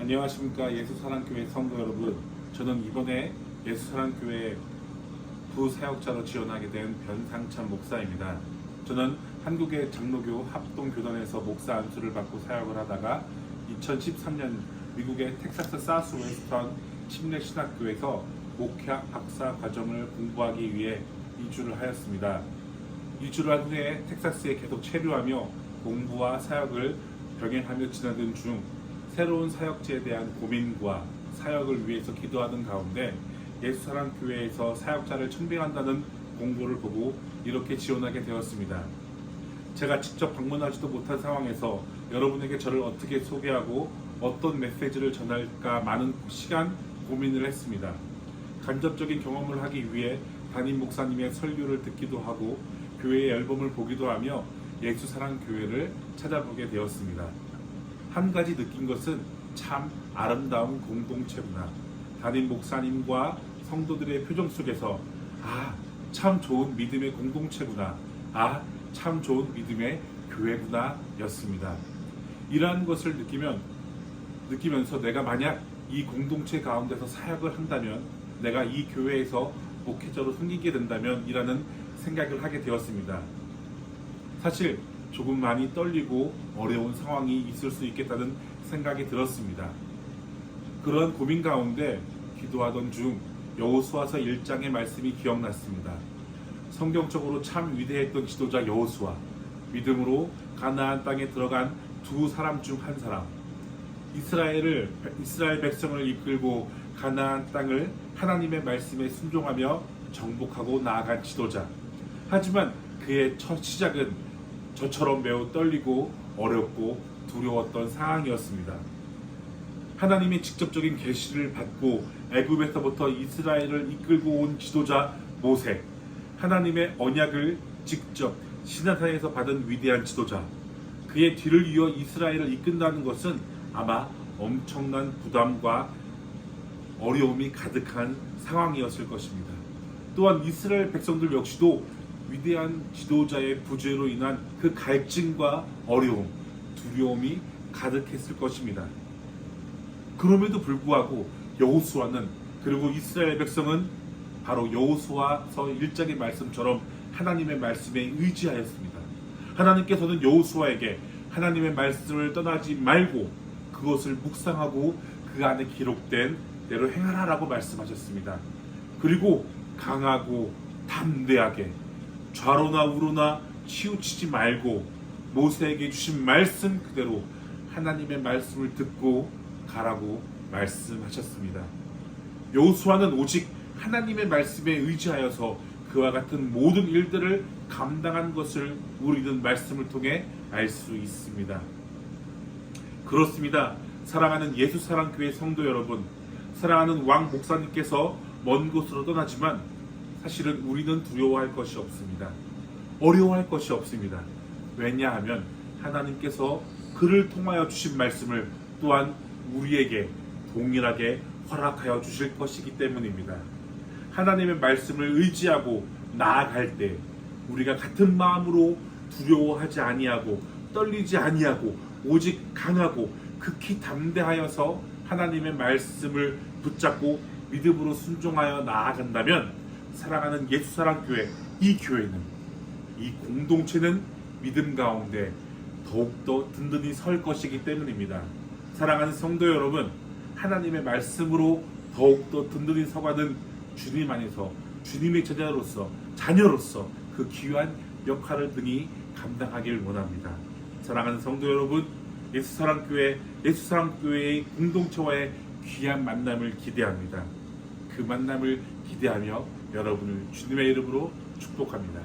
안녕하십니까. 예수사랑교회 성도 여러분, 저는 이번에 예수사랑교회 부사역자로 지원하게 된 변상찬 목사입니다. 저는 한국의 장로교 합동교단에서 목사 안수를 받고 사역을 하다가 2013년 미국의 텍사스 사우스웨스턴 침례신학교에서 목회학 박사 과정을 공부하기 위해 이주를 하였습니다. 이주를 한 후에 텍사스에 계속 체류하며 공부와 사역을 병행하며 지나던 중 새로운 사역지에 대한 고민과 사역을 위해서 기도하는 가운데 예수사랑교회에서 사역자를 청빙한다는 공고를 보고 이렇게 지원하게 되었습니다. 제가 직접 방문하지도 못한 상황에서 여러분에게 저를 어떻게 소개하고 어떤 메시지를 전할까 많은 시간 고민을 했습니다. 간접적인 경험을 하기 위해 담임 목사님의 설교를 듣기도 하고 교회의 앨범을 보기도 하며 예수사랑교회를 찾아보게 되었습니다. 한 가지 느낀 것은 참 아름다운 공동체구나. 담임 목사님과 성도들의 표정 속에서 참 좋은 믿음의 공동체구나. 참 좋은 믿음의 교회구나 였습니다. 이러한 것을 느끼면서 내가 만약 이 공동체 가운데서 사역을 한다면, 내가 이 교회에서 목회자로 섬기게 된다면 이라는 생각을 하게 되었습니다. 사실 조금 많이 떨리고 어려운 상황이 있을 수 있겠다는 생각이 들었습니다. 그런 고민 가운데 기도하던 중 여호수아서 1장의 말씀이 기억났습니다. 성경적으로 참 위대했던 지도자 여호수아, 믿음으로 가나안 땅에 들어간 두 사람 중 한 사람, 이스라엘 백성을 이끌고 가나안 땅을 하나님의 말씀에 순종하며 정복하고 나아간 지도자. 하지만 그의 첫 시작은 저처럼 매우 떨리고 어렵고 두려웠던 상황이었습니다. 하나님의 직접적인 계시를 받고 애굽에서부터 이스라엘을 이끌고 온 지도자 모세, 하나님의 언약을 직접 시나산에서 받은 위대한 지도자, 그의 뒤를 이어 이스라엘을 이끈다는 것은 아마 엄청난 부담과 어려움이 가득한 상황이었을 것입니다. 또한 이스라엘 백성들 역시도 위대한 지도자의 부재로 인한 그 갈증과 어려움, 두려움이 가득했을 것입니다. 그럼에도 불구하고 여호수아는, 그리고 이스라엘 백성은 바로 여호수아서 1장의 말씀처럼 하나님의 말씀에 의지하였습니다. 하나님께서는 여호수아에게 하나님의 말씀을 떠나지 말고 그것을 묵상하고 그 안에 기록된 대로 행하라라고 말씀하셨습니다. 그리고 강하고 담대하게 좌로나 우로나 치우치지 말고 모세에게 주신 말씀 그대로 하나님의 말씀을 듣고 가라고 말씀하셨습니다. 여호수아는 오직 하나님의 말씀에 의지하여서 그와 같은 모든 일들을 감당한 것을 우리는 말씀을 통해 알 수 있습니다. 그렇습니다. 사랑하는 예수사랑교회 성도 여러분, 사랑하는 왕 목사님께서 먼 곳으로 떠나지만 사실은 우리는 두려워할 것이 없습니다. 어려워할 것이 없습니다. 왜냐하면 하나님께서 그를 통하여 주신 말씀을 또한 우리에게 동일하게 허락하여 주실 것이기 때문입니다. 하나님의 말씀을 의지하고 나아갈 때 우리가 같은 마음으로 두려워하지 아니하고 떨리지 아니하고 오직 강하고 극히 담대하여서 하나님의 말씀을 붙잡고 믿음으로 순종하여 나아간다면, 사랑하는 예수사랑교회, 이 교회는, 이 공동체는 믿음 가운데 더욱더 든든히 설 것이기 때문입니다. 사랑하는 성도 여러분, 하나님의 말씀으로 더욱더 든든히 서가는 주님 안에서 주님의 자녀로서 그 귀한 역할을 등이 감당하길 원합니다. 사랑하는 성도 여러분, 예수사랑교회의 공동체와의 귀한 만남을 기대합니다. 그 만남을 기대하며 여러분을 주님의 이름으로 축복합니다.